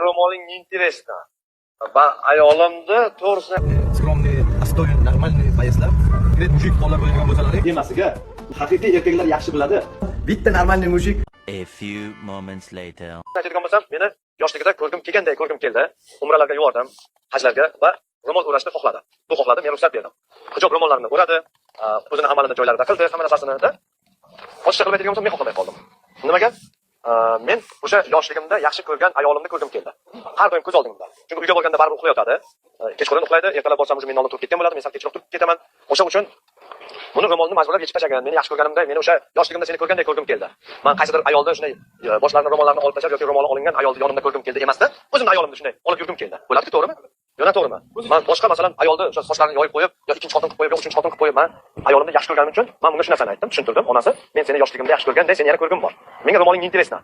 Ro'moling неинтересно. Ayolimni to'g'risini Скромный, достойный, нормальный поездlar. Great mujik qo'llab qo'yadigan bo'lsalar, Demasiga haqiqiy erkaklar yaxshi biladi. Bitta нормальный mujik A few moments later. aytadigan bo'lsam, meni yoshligida ko'rgim keldi. Umralarga yubordim, hajlarga va ro'mol o'rashni xohladi. Bu xohladi, men ruxsat berdim. Hijob ro'mollarini o'radi, o'zini amalida joylarida qildi, hamma narsasini. Ochiq qilib aytadigan bo'lsam, men xohlamay qoldim. Nimaga? Men o'sha yoshligimda yaxshi ko'rgan ayolimni ko'rgim keldi. Har doim ko'z oldimda. Chunki uyga borganda baribir uxlayotadi. Kechqurun uxlaydi, ertalab borsam o'sha men oldin turib ketgan bo'ladi, men sal kechroq turib ketaman. O'sha uchun buni ro'molni majburlab yechib tashlagan. Meni yaxshi ko'rganimda, meni o'sha yoshligimda seni ko'rgandek ko'rgim keldi. Men qaysidir ayolda shunday boshlarini ro'mollarini olib tashlab yoki ro'moli olingan ayolni yonimda ko'rgim keldi emasda, o'zimni ayolimni shunday olib yurgim keldi. Bo'ladi-ku, to'g'rimi? Yo'q, to'g'rimi? Men boshqa masalan ayolni o'sha sochlarini yoyib qo'yib, yo ikkinchi xotin qilib qo'yib, yo uchinchi xotin qilib qo'yib, men ayolimni yaxshi ko'rganim uchun men bunga shu narsani aytdim, tushuntirdim. Onasi, men seni yoshligimda yaxshi ko'rganda, seni yana ko'rgim bor. Menga ro'moling интересно.